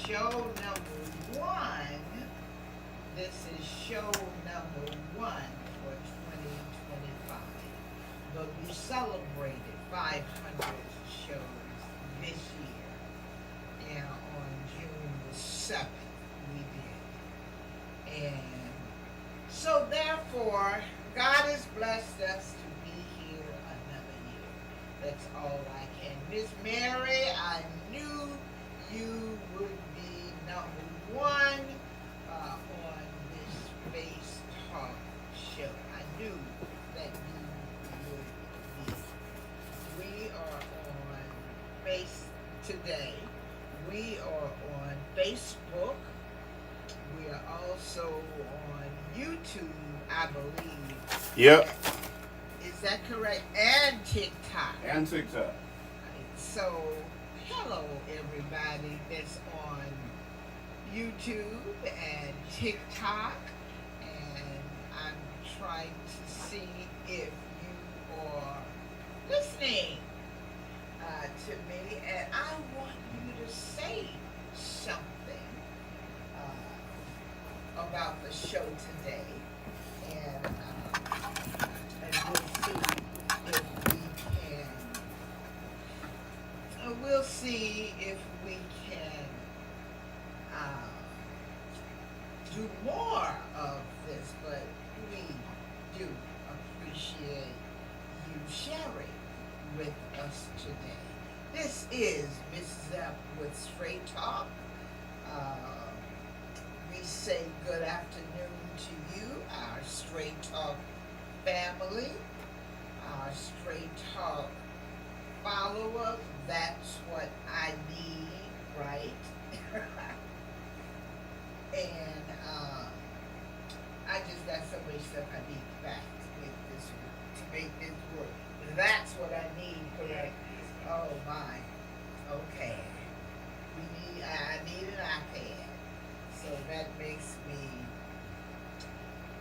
show number one. This is show number one for 2025. But we celebrated 500 shows this year. And on June the 7th, we did. And so therefore, God has blessed us to be here another year. That's all I can. Miss Mary, I knew you would be number one on this Face Talk show. I knew that you would be. We are on Face today. We are on Facebook. We are also on YouTube, I believe. Yep. Is that correct? And TikTok. And TikTok. So, hello everybody that's on YouTube and TikTok. And I'm trying to see if you are listening to me. And I want you to say something about the show today, and we'll see if we can do more of this. But we do appreciate you sharing with us today. This is Miss Zepp with Straight Talk. We say good afternoon to you, our Straight Talk family, our Straight Talk follower. That's what I need, right? And I just got so much stuff I need back to make this work. That's what I need, correct? Oh my. Okay. I need an iPad. So that makes me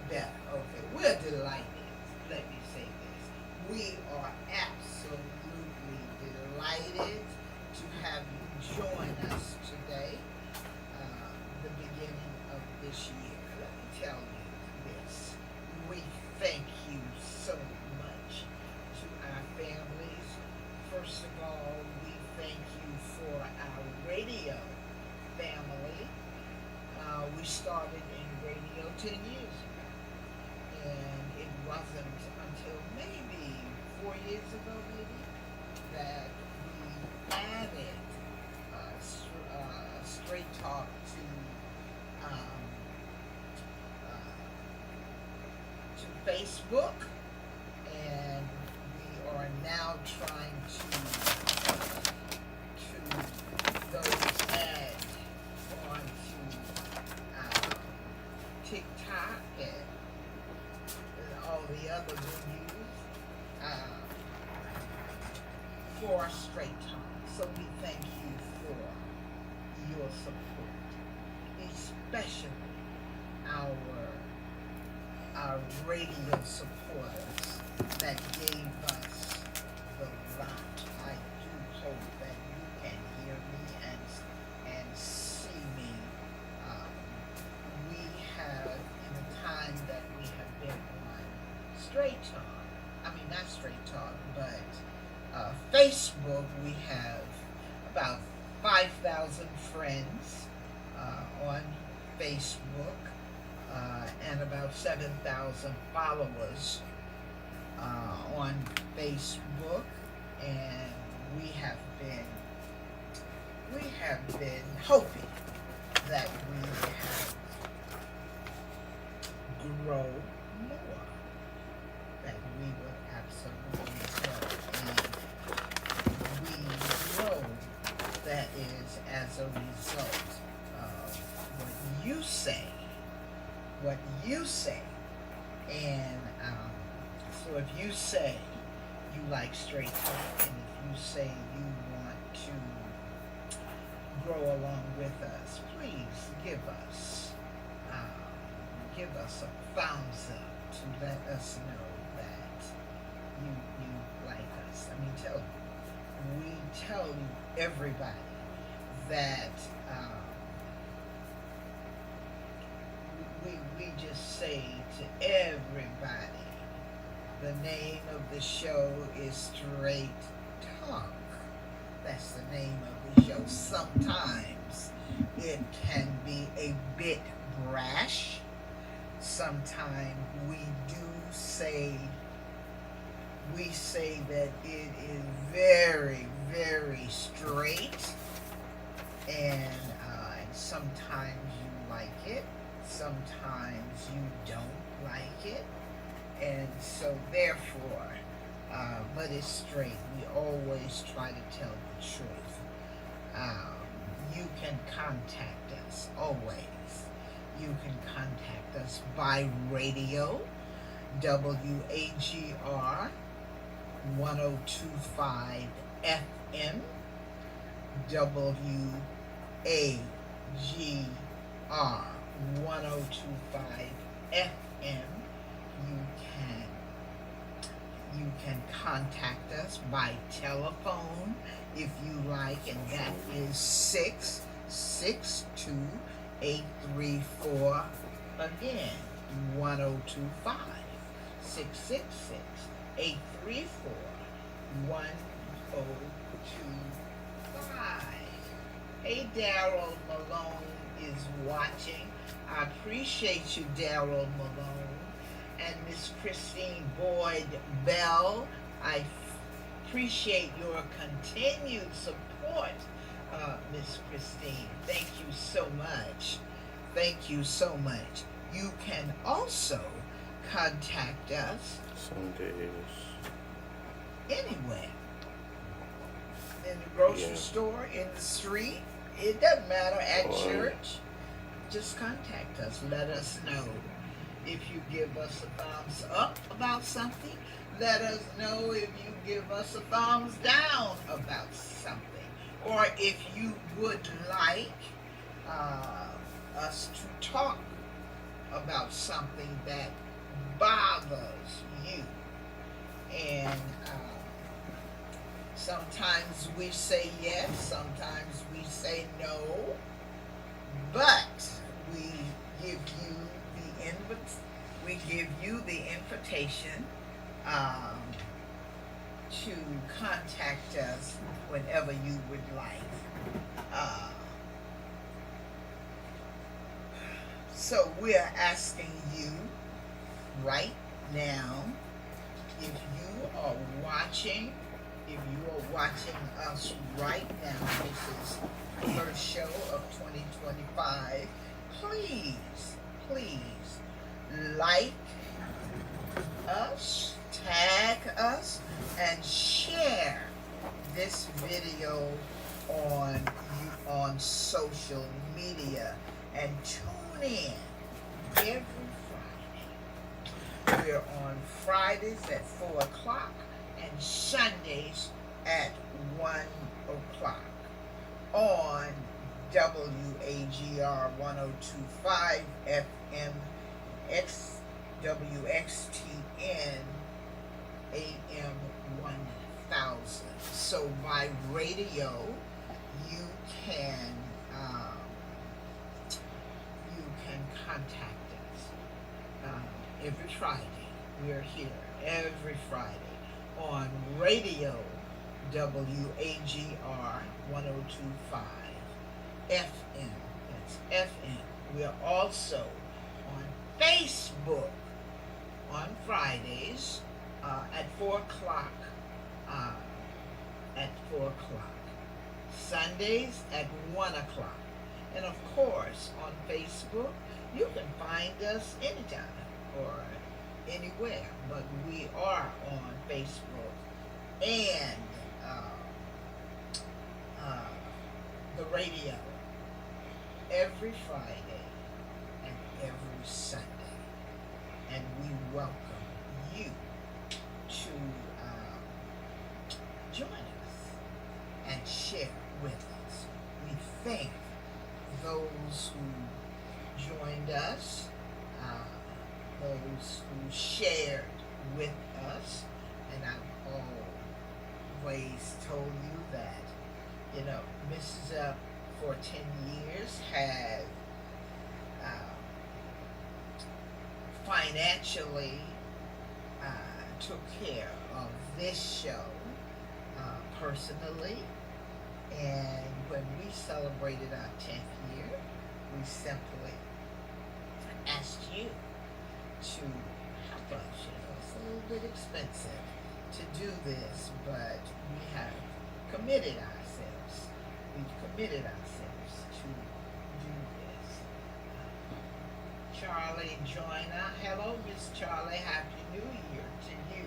better. Okay, we're delighted. Let me say this. We are absolutely delighted to have you join us today, the beginning of this year. Let me tell you this. We thank you so much to our families. First of all, we thank you for our radio family. We started in radio 10 years ago, and it wasn't until maybe 4 years ago, that we added Straight Talk to Facebook, and we are now trying to those ads onto TikTok and all the other venues for Straight Talk. So we thank you for your support, especially our radio supporters that gave us the lot. I do hope that you can hear me and see me. We have, in the time that we have been on Straight Talk, not Straight Talk, but Facebook, we have about 5,000 friends on Facebook, and about 7,000 followers on Facebook, and we have been hoping that we have grow more, that we will absolutely grow, and we know that is as a result of what you say, and so if you say you like Straight Talk, and if you say you want to grow along with us, please give us a thumbs up to let us know that you like us. We tell everybody that we just say to everybody, the name of the show is Straight Talk. That's the name of the show. Sometimes it can be a bit brash. Sometimes we say that it is very, very straight, and sometimes you like it, sometimes you don't like it, and so therefore, but it's straight. We always try to tell the truth. You can contact us always. You can contact us by radio, WAGR 1025 FM, WAGR 1025 FM. You can contact us by telephone if you like, and that is 662-834, again, 1025, 666-834, 1025. Hey, Daryl Malone is watching. I appreciate you, Daryl Malone. And Miss Christine Boyd Bell, I appreciate your continued support, Miss Christine. Thank you so much. Thank you so much. You can also contact us Sundays anywhere. In the grocery store, in the street, it doesn't matter, at church. Just contact us. Let us know. If you give us a thumbs up about something, let us know if you give us a thumbs down about something. Or if you would like us to talk about something that bothers you. And sometimes we say yes, sometimes we say no, but we give you the invitation to contact us whenever you would like. So we're asking you right now, if you are watching us right now, this is the first show of 2025, please like us, tag us, and share this video on social media, and tune in every Friday. We're on Fridays at 4 o'clock and Sundays at 1 o'clock on WAGR 1025 FM, WXTN AM 1000. So by radio, you can contact us every Friday. We're here every Friday on radio, WAGR 1025 FM. That's FM. We're also on Facebook on Fridays at 4 o'clock. Sundays at 1 o'clock. And of course, on Facebook, you can find us anytime or anywhere. But we are on Facebook and the radio every Friday and every Sunday. And we welcome you to join us and share with us. We thank those who joined us, those who shared with us, and I've always told you that, Mrs. Up for 10 years has financially took care of this show personally. And when we celebrated our 10th year, we simply asked you to help us. You know, it's a little bit expensive to do this, but we have committed ourselves. We've committed ourselves to do this. Charlie Joyner. Hello, Miss Charlie. Happy New Year to you.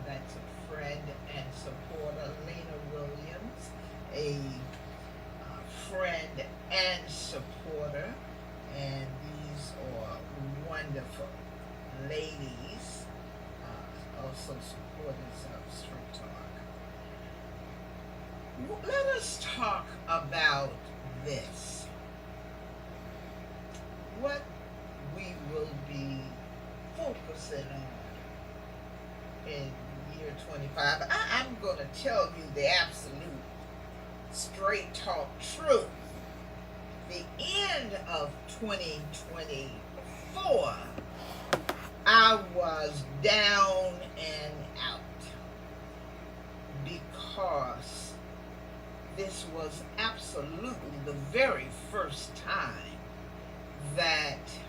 That's a friend and supporter. Lena Williams, a friend and supporter. And these are wonderful ladies, also supporters of Straight Talk. Let us talk about this. What we will be focusing on in year 25. I'm going to tell you the absolute straight talk truth. The end of 2024, I was down and out because this was absolutely the very first time that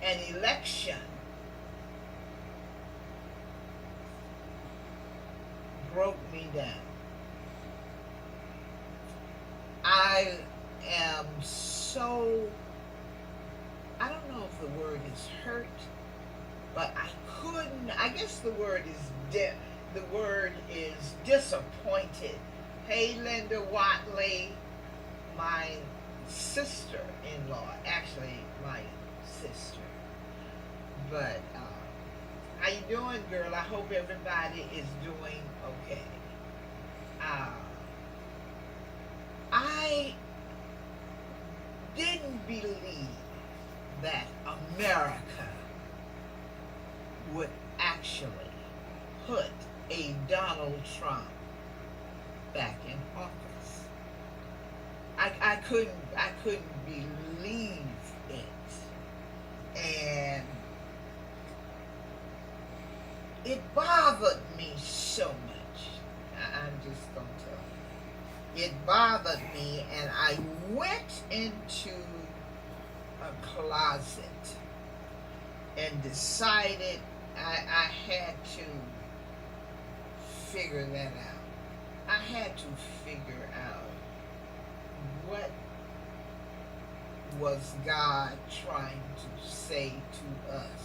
an election broke me down. I am so, I don't know if the word is hurt, but I guess the word is disappointed. Hey, Linda Watley, my sister-in-law, actually my sister. But how you doing, girl? I hope everybody is doing okay. I didn't believe that America would actually put a Donald Trump back in office. I couldn't believe it. And it bothered me so much. I'm just going to tell you. It bothered me, and I went into a closet and decided I had to figure that out. I had to figure out what was God trying to say to us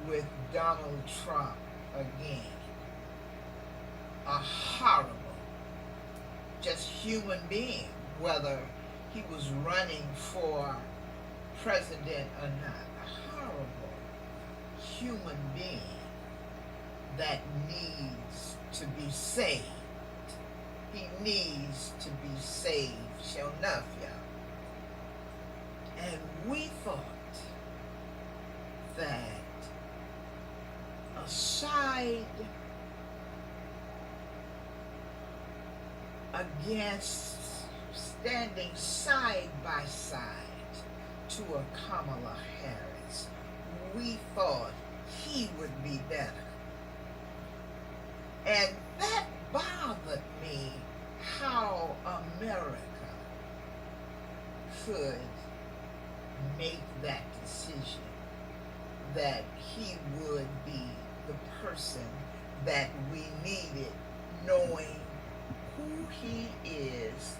with Donald Trump again. A horrible, just human being, whether he was running for president or not. A horrible human being that needs to be saved. He needs to be saved. Sure enough, y'all. And we thought that aside against standing side by side to a Kamala Harris, we thought he would be better. And that bothered me, how America could make that decision that he would be the person that we needed, knowing who he is,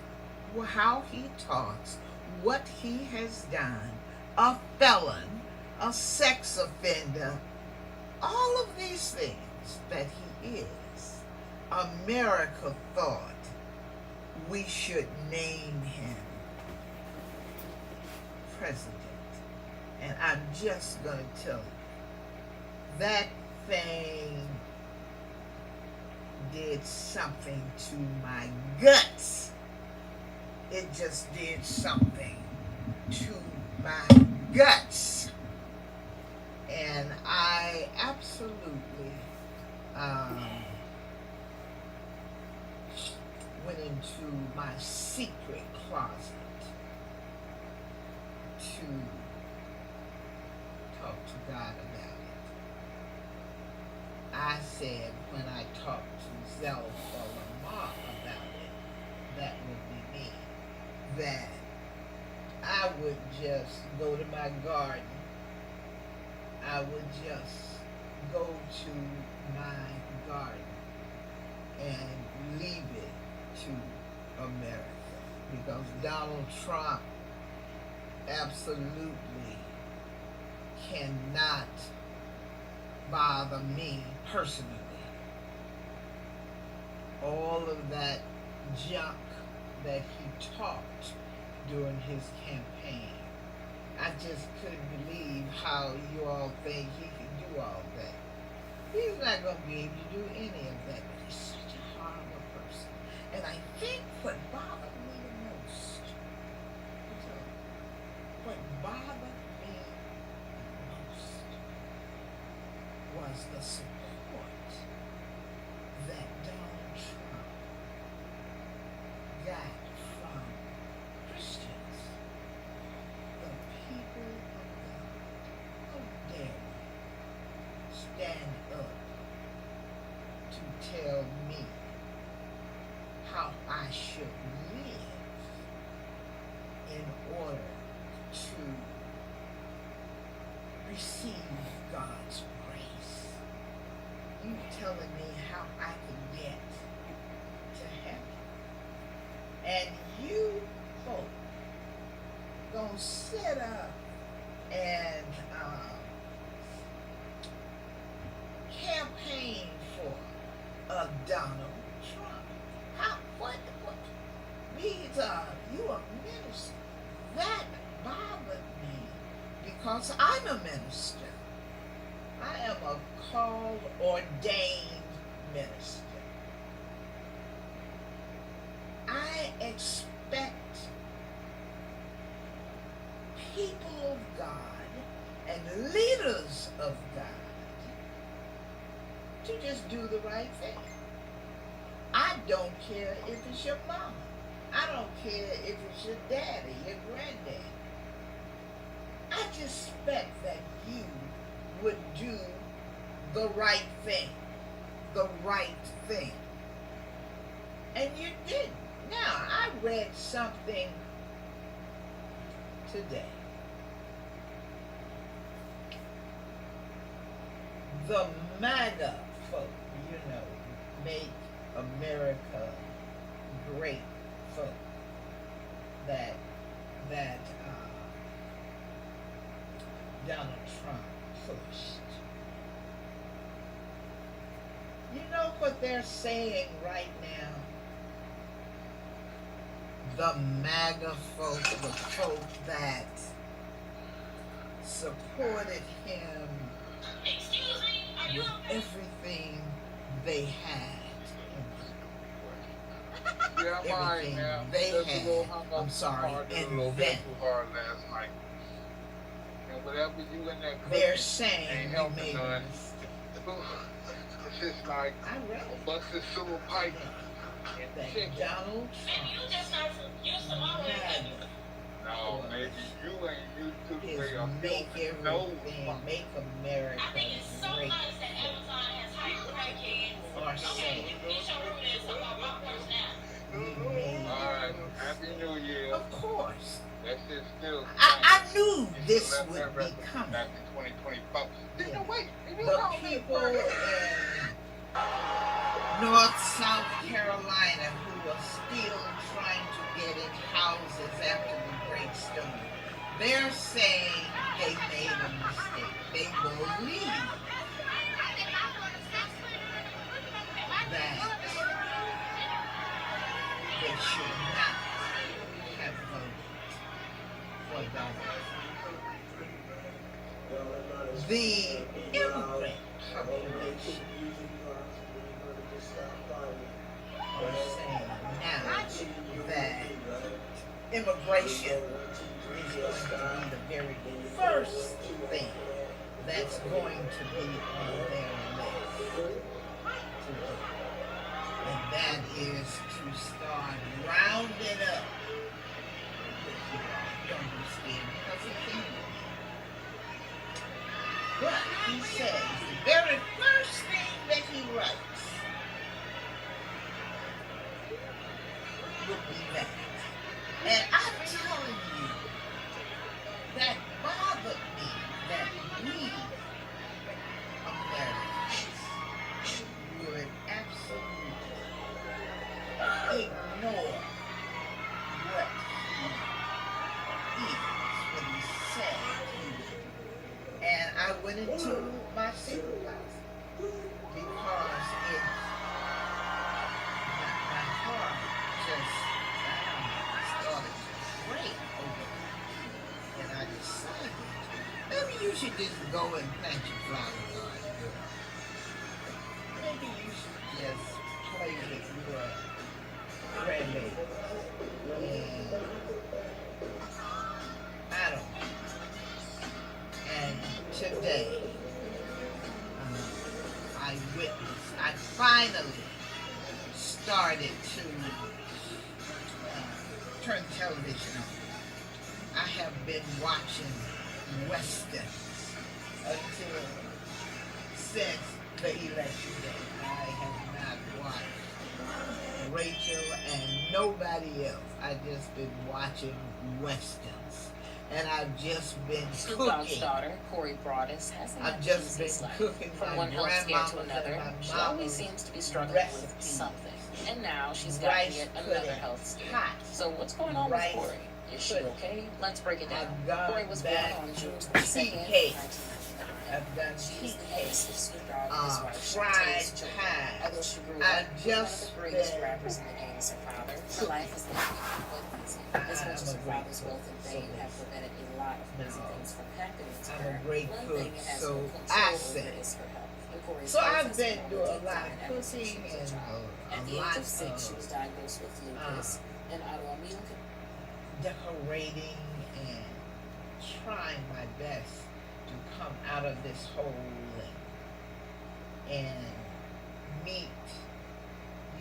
how he talks, what he has done, a felon, a sex offender, all of these things that he is. America thought we should name him president. And I'm just going to tell you, that thing did something to my guts. It just did something to my guts. And I absolutely went into my secret closet to talk to God about it. I said when I talk to Zelf or Lamar about it, that would be me, that I would just go to my garden. I would just go to my garden and leave it to America. Because Donald Trump absolutely cannot bother me personally. All of that junk that he talked during his campaign, I just couldn't believe how you all think he can do all that. He's not going to be able to do any of that, but he's such a horrible person. And I think what bothered me the most, what bothered me the most was the support that Donald Trump got from Christians, the people of God. How dare you stand up to tell me how I should live in order to receive God's grace? You telling me how I can get to heaven? And you folk gonna sit up and campaign for Donald Trump. What? These you a minister. That bothered me because I'm a minister. I am a called, ordained minister. I expect people of God and leaders of God to just do the right thing. I don't care if it's your mama. I don't care if it's your daddy, your granddaddy. I just expect that you would do the right thing. The right thing. And you didn't. Now, I read something today. The MAGA folk, make America great folk that Donald Trump pushed. You know what they're saying right now? The MAGA folk, the folk that supported him with everything they had. Yeah, everything they had. I'm sorry, and then last night. And whatever you in that they're saying ain't we made none. a It's just like a busted sewer pipe and chicken. Donald Trump No, maybe you ain't used to the way is I make feel. everything, make America great. Or say, Alright, Happy New Year. of course. That shit still I knew this would be coming. Back in 2025. Yeah. Wait, The people in North South Carolina who are still trying to get in houses after the Great Storm, they're saying they made a mistake. They believe that they should not have voted for Donald Trump. The immigrant population are saying now that immigration is going to be the very first thing that's going to be on their list. And that is to start rounding up don't be scared because he can hear you. But he says the very first thing that he writes would be that. And I'm telling you, that bothered me that we Americans would absolutely ignore what he is, what he said he would do. And I went into my supervisor because my heart just started to break over it. And I decided, maybe you should just go and plant your flower garden, girl. Maybe you should just play with your grandbaby. And I don't know. And today, I finally started to turn television on. I have been watching westerns since the election day. I have not watched Rachel and nobody else. I've just been watching westerns. And I've just been cooking. Daughter, Corey Broadus, hasn't I've just been cooking from my one health scare to grandmama's another. and She my always mama's seems to be struggling with recipes. something. And now she's got Rice yet another pudding, health scare. hot So what's going on rice with Corey? Is she pudding. okay? Let's break it down. I've done Corey was born that on June tea 22nd, cake. 1999. I've done She's tea the cake, youngest sister daughter of his wife, fried Shantae's children. pies. Although she grew I've up with one of just the greatest been rappers in the game as her father, her life has not been easy. As much as her father's wealth and fame have prevented a lot of crazy things from happening to I'm her, a great one cook, thing it has so no I control over said. is her health. And Corey's So health I've has been been doing a on lot of decline ever since she cooking was a and child. a At the lot age of 6, she of was diagnosed with lupus, an autoimmune condition. decorating and trying my best to come out of this hole and meet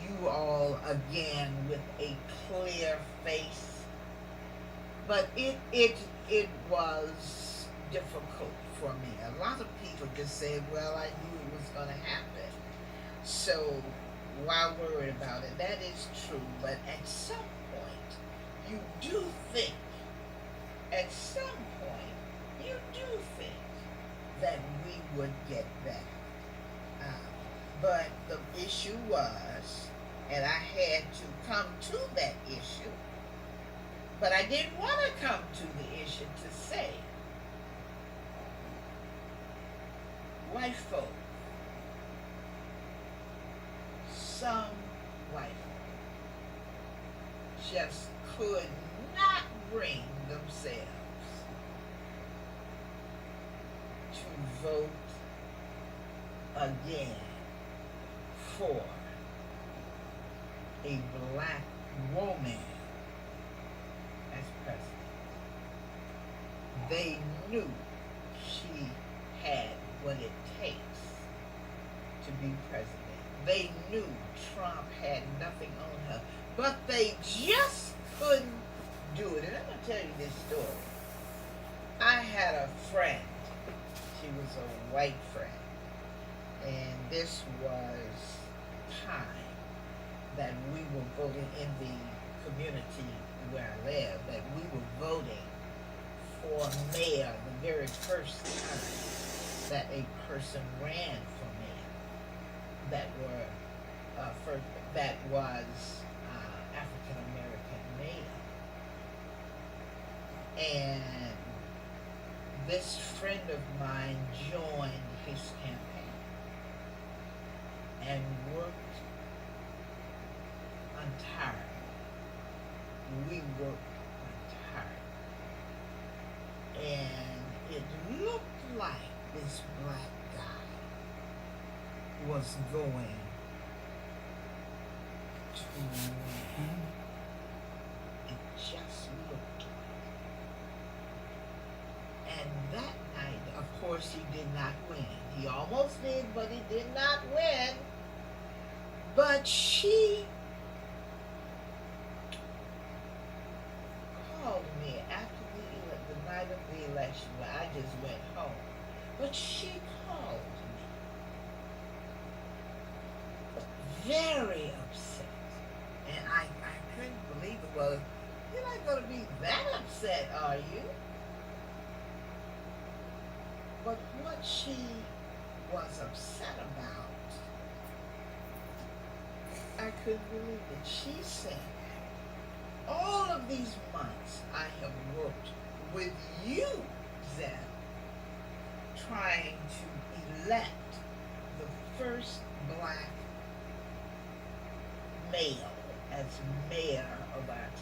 you all again with a clear face. But it was difficult for me. A lot of people just said, well, I knew it was going to happen. So why worry about it? That is true. But at some point, you do think, that we would get better. But the issue was, and I had to come to that issue, but I didn't want to come to the issue to say, white folk, some white folk just could not bring themselves to vote again for a black woman as president. They knew she had what it takes to be president. They knew Trump had nothing on her, but they just couldn't do it. And I'm going to tell you this story. I had a friend. She was a white friend. And this was time that we were voting in the community where I live, that we were voting for mayor the very first time that a person ran for mayor that was African American mayor. And this friend of mine joined his campaign and worked untiringly. We worked untiringly. And it looked like this black guy was going to win. It just looked like. And that night, of course, he did not win. He almost did, but he did not win. But she called me after the well, you're not going to be that upset, are you? But what she was upset about, I couldn't believe it. She said, all of these months I have worked with you, Zeb, trying to elect the first black male as mayor of our town.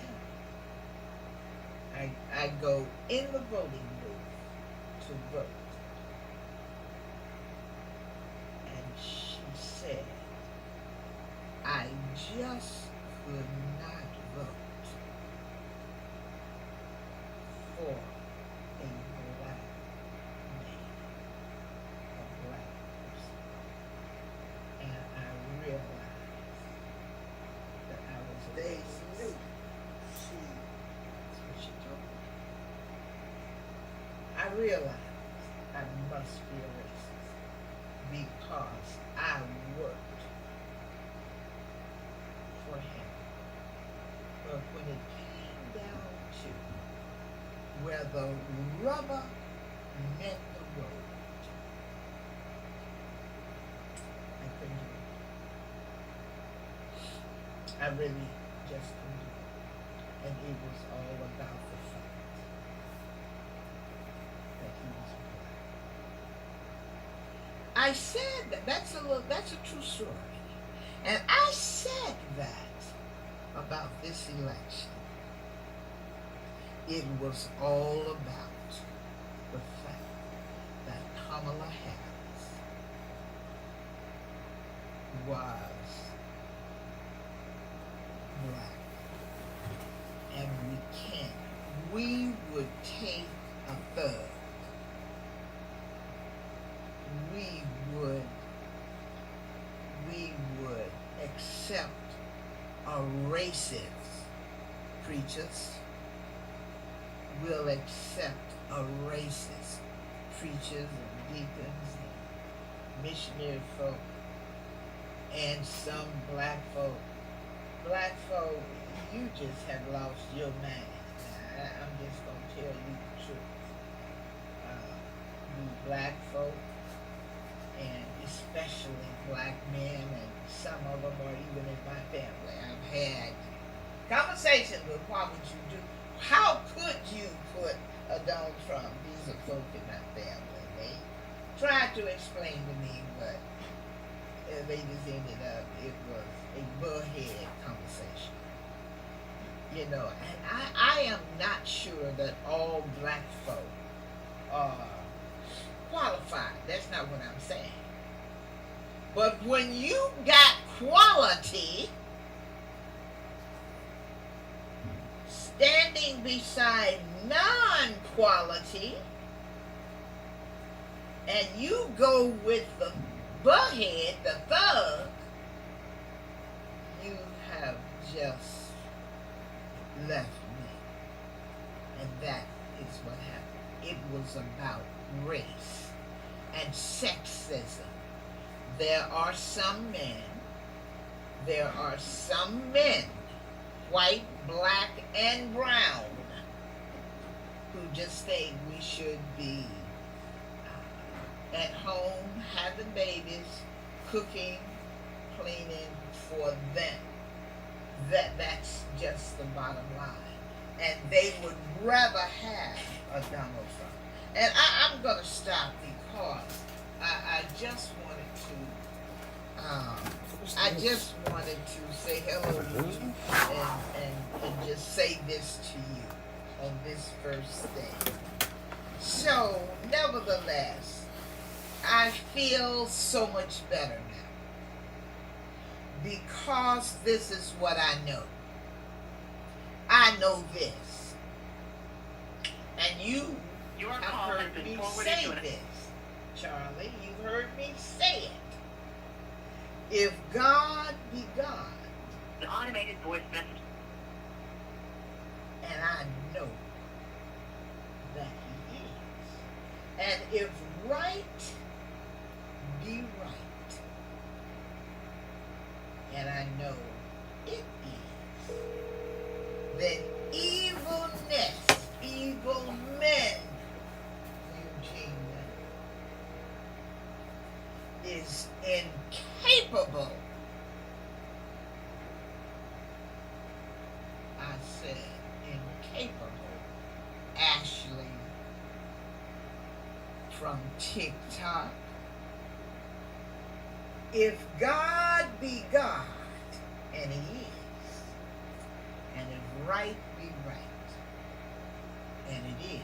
I go in the voting booth to vote. And she said, I just could not vote for a black man, a black person. And I realized that I was a racist. That's what she told me. I realized I must be a racist because I worked for him. But when it came down to where the rubber met the road, I couldn't do it. I really just couldn't do it. And it was all about the fact that he was black. I said that's a true story. And I said that about this election. It was all about the fact that Kamala Harris was black. And we would take a thug. We would accept a racist preachers. We'll accept a racist preachers and deacons and missionary folk and some black folk. Black folk, you just have lost your mind. I'm just going to tell you the truth. You black folk, and especially black men, and some of them are even in my family. I've had conversations with what would you do? How could you put a Donald Trump? These are folk in my family. They tried to explain to me, but they just ended up, it was a bullhead conversation. You know, and I am not sure that all black folk are qualified. That's not what I'm saying. But when you got quality standing beside non-quality, and you go with the butthead, the thug, you have just left me. And that is what happened. It was about race and sexism. There are some men, white, black, and brown, who just think we should be at home, having babies, cooking, cleaning for them. That's just the bottom line. And they would rather have a Donald Trump. And I'm going to stop because I just wanted to say hello to you and just say this to you on this first day. So, nevertheless, I feel so much better now because this is what I know. I know this. And you have heard me say this, Charlie. You've heard me say it. If God be God, the automated voice message, and I know that He is, and if right be right, and I know it is, then from TikTok. If God be God, and He is, and if right be right, and it is,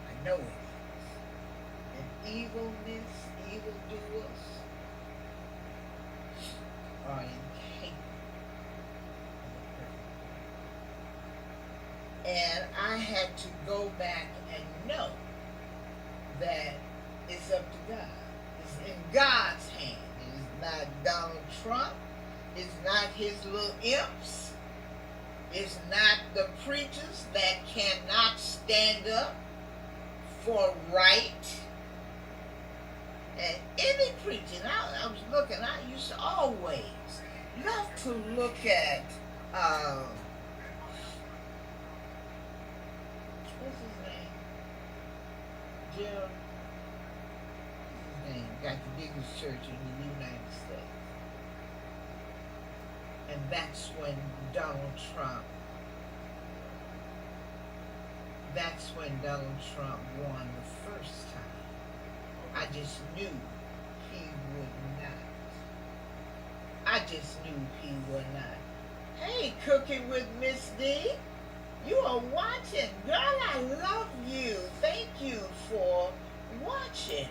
I know it is, and evilness, evildoers are incapable of the perfect. And I had to go back and know that it's up to God. It's in God's hand. It is not Donald Trump. It's not his little imps. It's not the preachers that cannot stand up for right. And any preaching, I was looking, I used to always love to look at, what's his name? Jim. His name got the biggest church in the United States. And that's when Donald Trump won the first time. I just knew he would not. I just knew he would not. Hey, Cooking with Miss D, you are watching. Girl, I love you. Thank you for watching.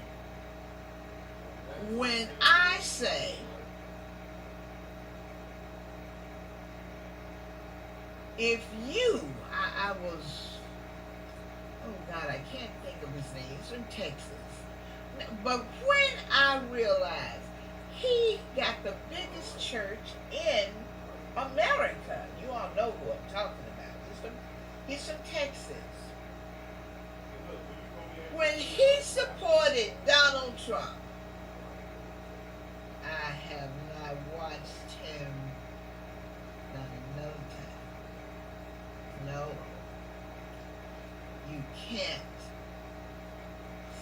When I say, if you, I was, oh God, I can't think of his name. He's from Texas. But when I realized he got the biggest church in America, you all know who I'm talking about. He's from Texas. When he supported Donald Trump, I have not watched him not another time. No, you can't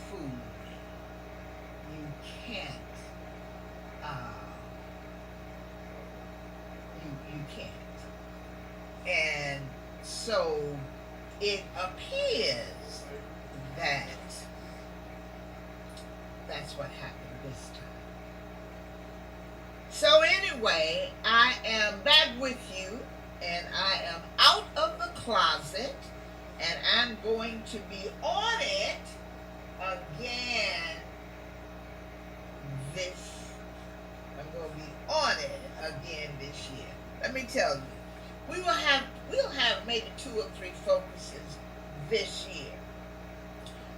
fool me. You can't. You can't. And so it appears that that's what happened this time. So anyway, I am back with you, and I am out of the closet, and I'm going to be on it again I'm going to be on it again this year. Let me tell you, we'll have maybe 2 or 3 focuses this year.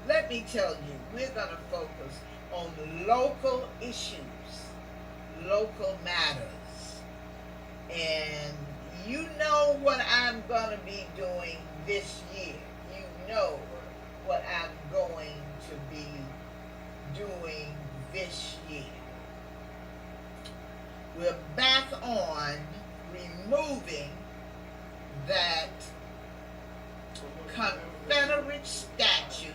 Let me tell you, we're going to focus on local issues, local matters. And you know what I'm going to be doing this year. You know what I'm going to be doing this year. We're back on removing that Confederate statue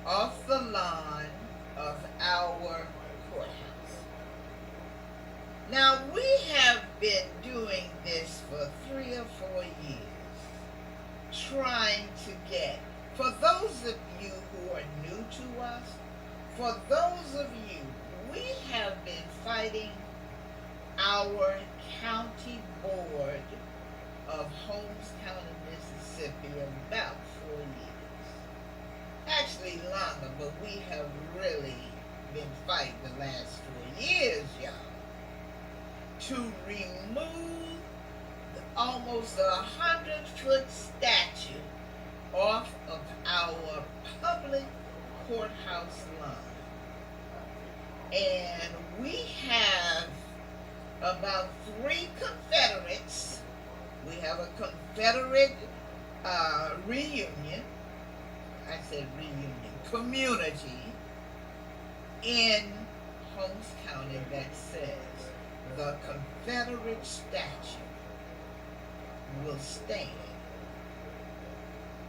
off the lawn of our courthouse. Now, we have been doing this for 3 or 4 years, trying to get, for those of you who are new to us, for those of you, we have been fighting our county board of Holmes County, Mississippi, about 4 years. Actually longer, but we have really been fighting the last 4 years, y'all, to remove almost 100-foot statue off of our public courthouse lawn. And we have about 3 Confederates. We have a Confederate reunion. I said reunion. Community in Holmes County that says the Confederate statue will stand,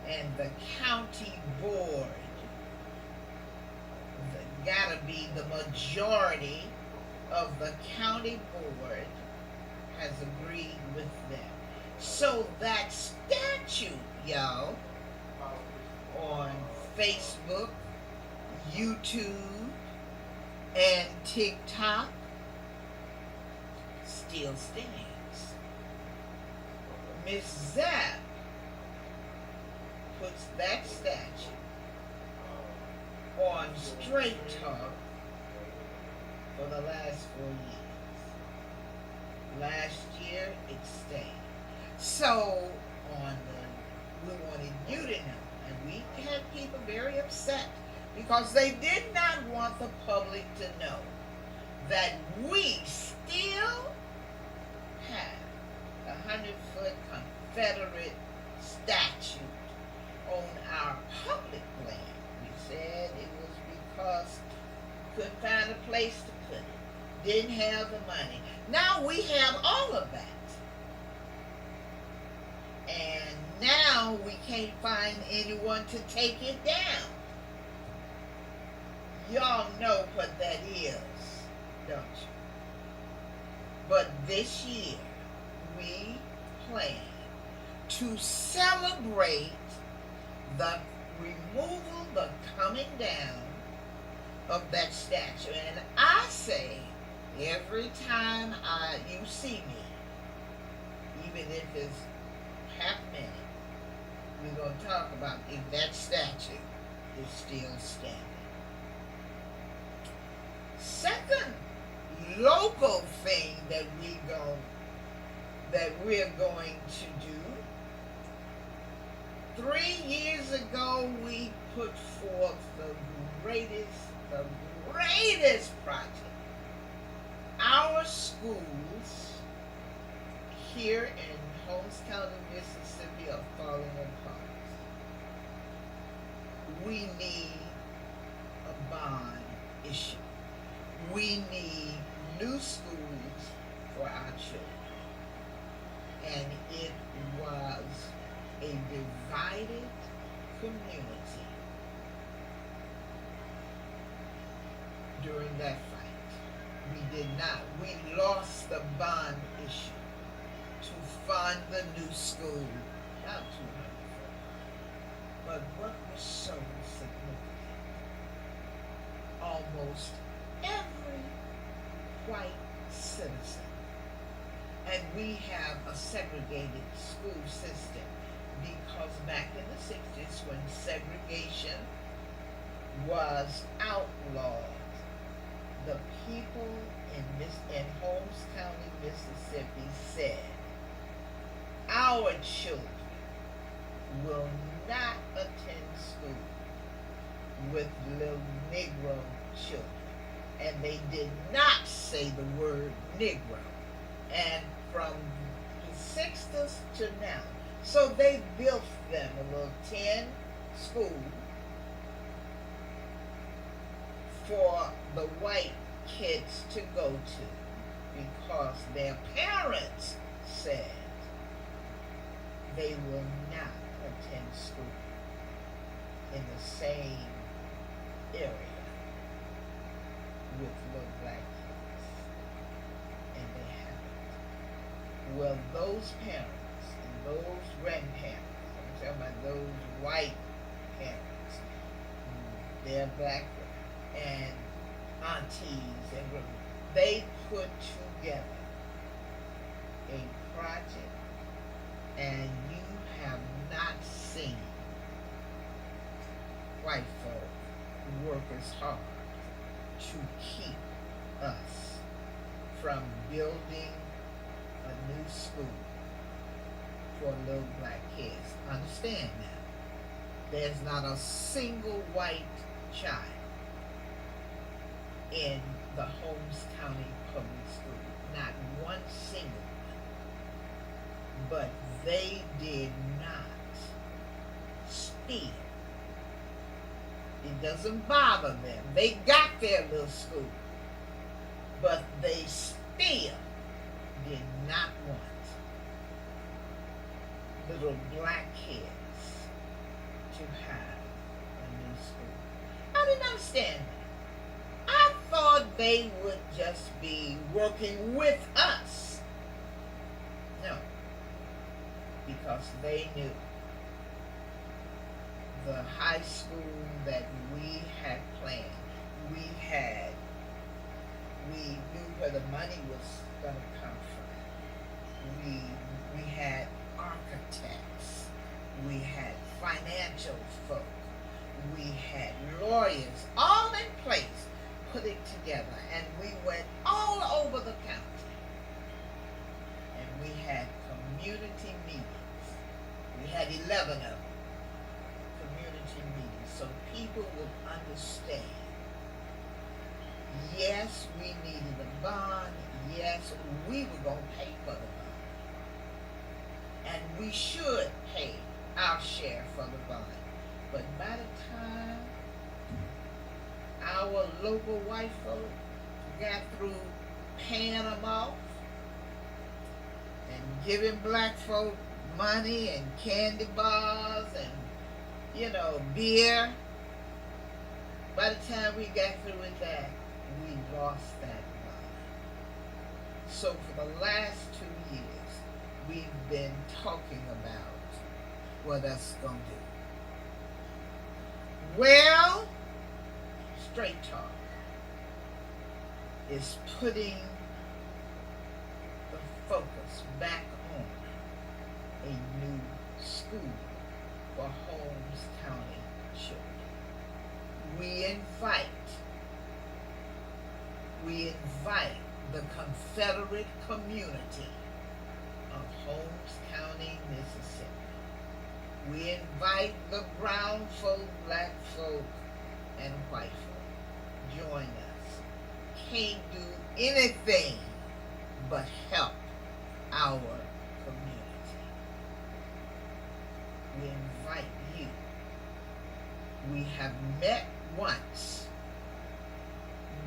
and the county board, gotta be the majority of the county board, has agreed with them. So that statue, y'all, on Facebook, YouTube and TikTok still stands. Miss Zapp puts that statue on Straight Talk for the last 4 years. Last year, it stayed. So, we wanted you to know, and we had people very upset because they did not want the public to know that we still have a 100-foot Confederate statue on our public land. We said it was because we couldn't find a place to put it, didn't have the money. Now we have all of that. And now we can't find anyone to take it down. Y'all know what that is, don't you? But this year, we plan to celebrate the removal, the coming down of that statue. And I say, every time you see me, even if it's half a minute, we're going to talk about if that statue is still standing. Second local thing that we're going to do. 3 years ago, we put forth the greatest project. Our schools here in Holmes County, Mississippi are falling apart. We need a bond issue. We need new schools for our children. And it was a divided community during that fight. We lost the bond issue to fund the new school, not 200. But what was so significant, almost every white citizen, and we have a segregated school system because back in the 60s when segregation was outlawed, the people in Holmes County, Mississippi said, our children will not attend school with little Negro children. And they did not say the word Negro. And from the 60s to now, so they built them a little 10 school for the white kids to go to because their parents said they will not attend school in the same area with little black kids, and they haven't. Well, those parents and those grandparents, I'm talking about those white parents, they're black and aunties and they put together a project, and you have not seen white folk work as hard to keep us from building a new school for little black kids. Understand that. There's not a single white child in the Holmes County Public School. Not one single one. But they did not steal. It doesn't bother them. They got their little school. But they still did not want little black kids to have a new school. I didn't understand that. I thought they would just be working with us. No. Because they knew the high school that we had planned. We knew where the money was going to come from. We had architects. We had financial folk. We had lawyers, all in place, put it together. And we went all over the county. And we had community meetings. We had 11 of them. Community meetings, so people would understand. Yes, we needed a bond. Yes, we were going to pay for the bond. And we should pay our share for the bond. But by the time our local white folk got through paying them off and giving black folk money and candy bars and, beer, by the time we got through with that, we lost that bond. So for the last 2 years, we've been talking about what that's going to do. Well, Straight Talk is putting the focus back on a new school for Holmes County children. We invite the Confederate community of Holmes County, Mississippi. We invite the brown folk, black folk, and white folk. Join us. Can't do anything but help our community. We invite you. We have met once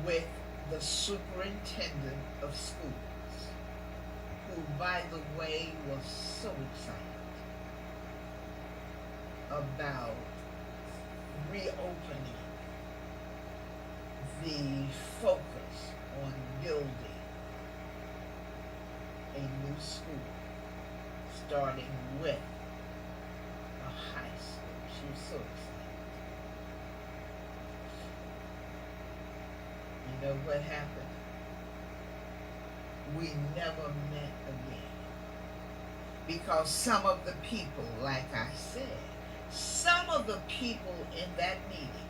with the superintendent of schools, who, by the way, was so excited about reopening the focus on building a new school, starting with a high school. She was so excited. You know what happened? We never met again. Because some of the people, like I said, some of the people in that meeting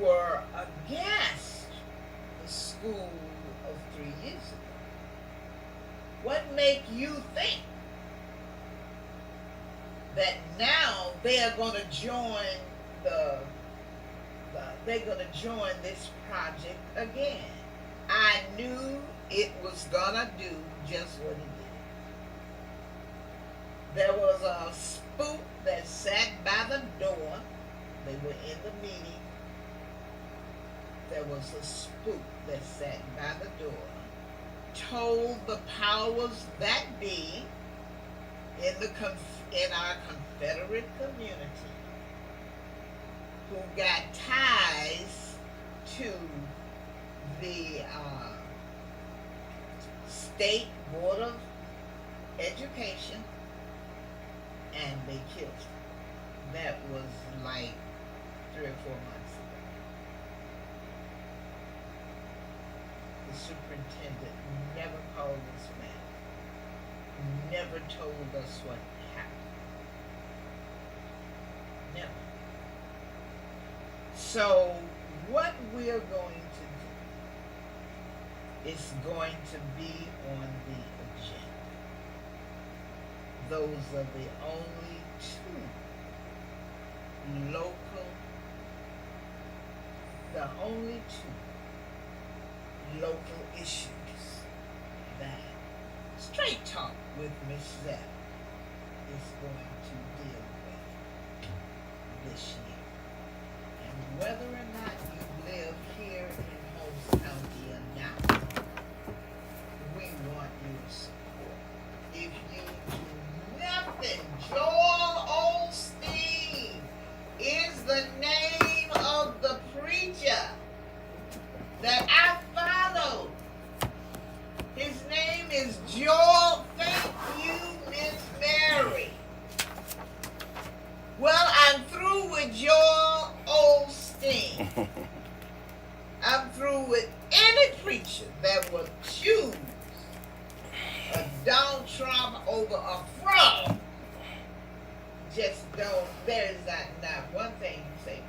were against the school of 3 years ago. What make you think that now they are going to join they're going to join this project again? I knew it was going to do just what it did. There was a spook that sat by the door. They were in the meeting. There was a spook that sat by the door, told the powers that be in our Confederate community, who got ties to the State Board of Education, and they killed him. That was like 3 or 4 months ago. The superintendent never called us back, never told us what happened. Never. So what we're going to do is going to be on the agenda. Those are the only 2 local issues that Straight Talk with Miss Zep is going to deal with this year. And whether or not you live here in Holmes County or not, we want your support. If you do nothing, Joel Osteen is the name of the preacher that I follow. His name is Joel. Thank you, Miss Mary. Well, I'm through with Joel Osteen. I'm through with any preacher that would choose a Donald Trump over a fraud. Just don't. There is not one thing you say,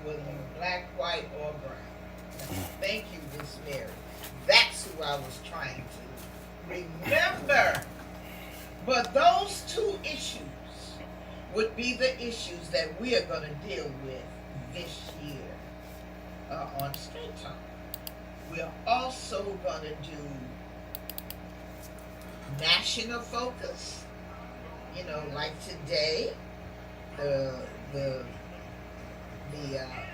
whether you're black, white, or brown. Now, thank you, Miss Mary. That's who I was trying to remember. But those two issues would be the issues that we are going to deal with this year on Straight Talk. We are also going to do national focus. You know, like today, the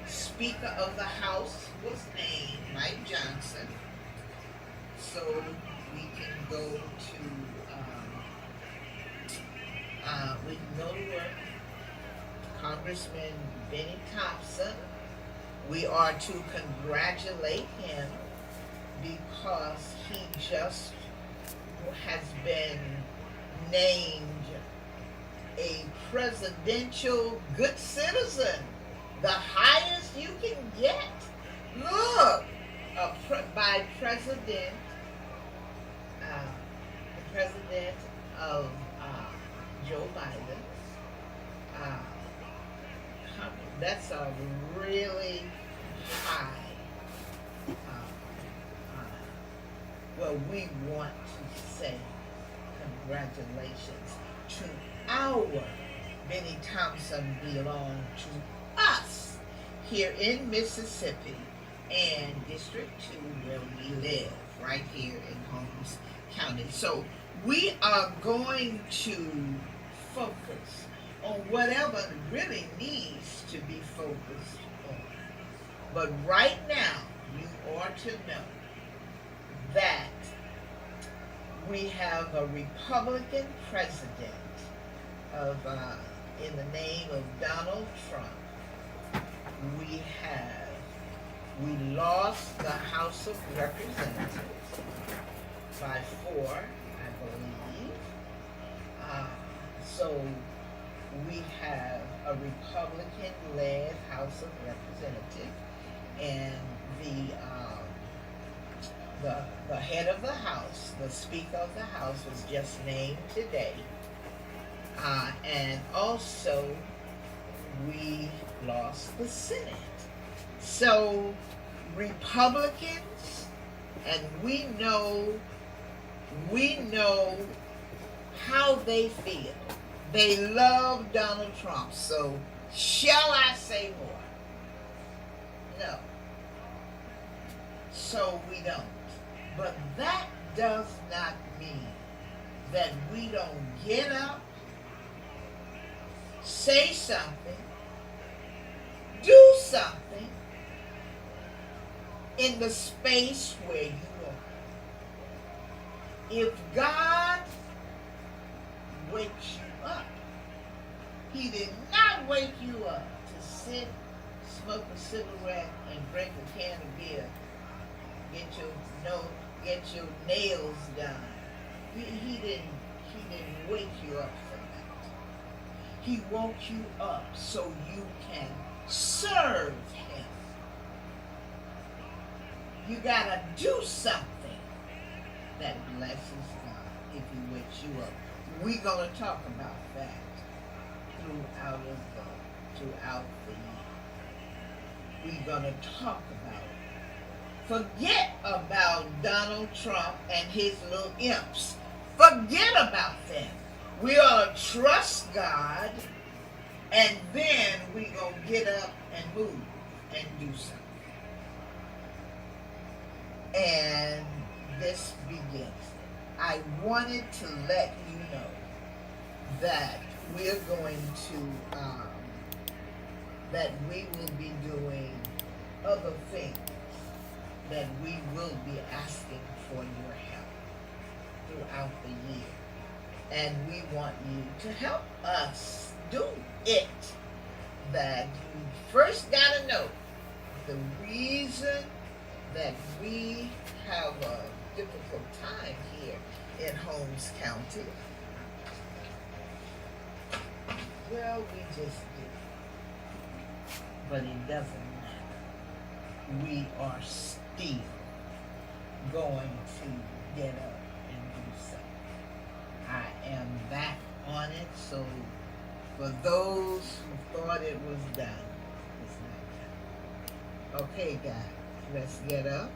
Speaker of the House was named Mike Johnson. So we can go to Congressman Benny Thompson. We are to congratulate him because he just has been named a presidential good citizen, the highest you can get. Look, by the president of Joe Biden. That's a really high. Well, we want to say congratulations to our Benny Thompson belong to us here in Mississippi and District 2 where we live, right here in Holmes County. So we are going to focus on whatever really needs to be focused on. But right now, you ought to know that we have a Republican president in the name of Donald Trump. We lost the House of Representatives by 4, I believe. So we have a Republican-led House of Representatives, and the head of the House, the Speaker of the House, was just named today. And also, we lost the Senate. So, Republicans, and we know how they feel. They love Donald Trump. So, shall I say more? No. So we don't. But that does not mean that we don't get up, say something, do something in the space where you are. If God wakes you up, He did not wake you up to sit, smoke a cigarette, and drink a can of beer, get your nails done. He didn't wake you up for that. He woke you up so you can serve Him. You gotta do something that blesses God if He wakes you up. We're gonna talk about that throughout the year. We're gonna talk about it. Forget about Donald Trump and his little imps. Forget about them. We ought to trust God, and then we're going to get up and move and do something. And this begins. I wanted to let you know that we're going to, that we will be doing other things, that we will be asking for your help throughout the year. And we want you to help us do it. That you first got to know the reason that we have a difficult time here in Holmes County Well, we just did. But it doesn't matter. We are still going to get up and do something. I am back on it, so for those who thought it was done, it's not done. Okay, guys, let's get up.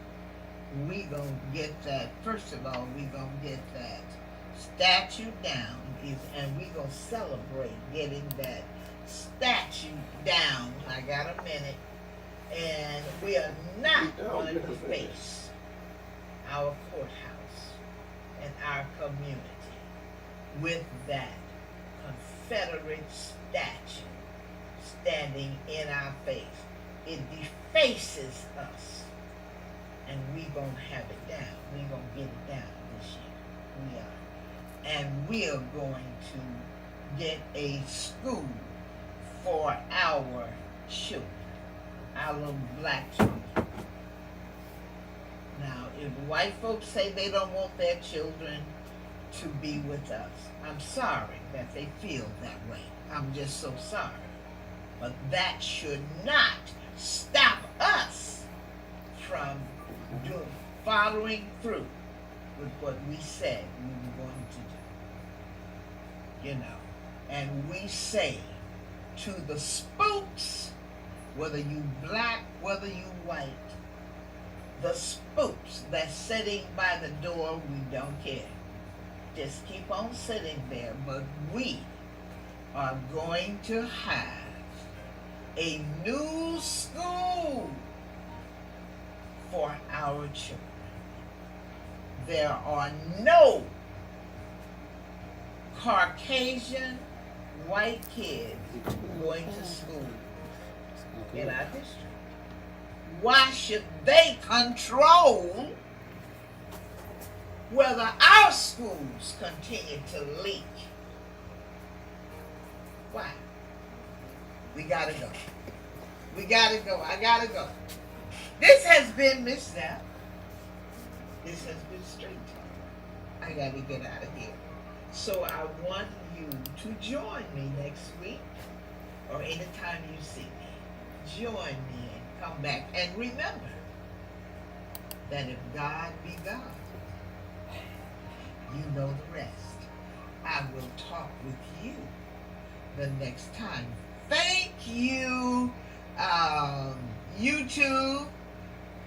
We gonna get that, first of all, we gonna get that statue down, and we gonna celebrate getting that statue down. I got a minute. And we are not going to face our courthouse and our community with that Confederate statue standing in our face. It defaces us, and we gonna have it down. We gonna get it down this year. We are. And we are going to get a school for our children, our little black children. Now, if white folks say they don't want their children to be with us, I'm sorry that they feel that way. I'm just so sorry. But that should not stop us from following through with what we said we were going to do. You know, and we say to the spooks, whether you black, whether you white, the spooks that's sitting by the door, we don't care. Just keep on sitting there, but we are going to have a new school for our children. There are no Caucasian white kids going to school in our district. Why should they control whether our schools continue to leak? Why? We gotta go. We gotta go. I gotta go. This has been Miss Zap. This has been Street Talk. I gotta get out of here. So I want you to join me next week or anytime you see me. Join me and come back. And remember that if God be God, you know the rest. I will talk with you the next time. Thank you, YouTube.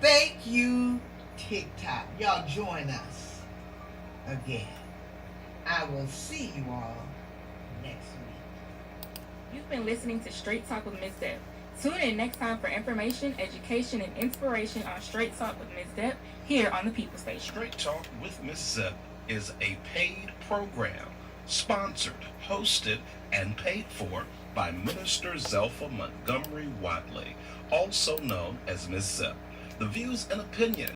Thank you, TikTok. Y'all join us again. I will see you all next week. You've been listening to Straight Talk with Ms. Deb. Tune in next time for information, education, and inspiration on Straight Talk with Ms. Deb here on the People Station. Straight Talk with Ms. Zep is a paid program, sponsored, hosted, and paid for by Minister Zelpha Montgomery Watley, also known as Ms. Zep. The views and opinions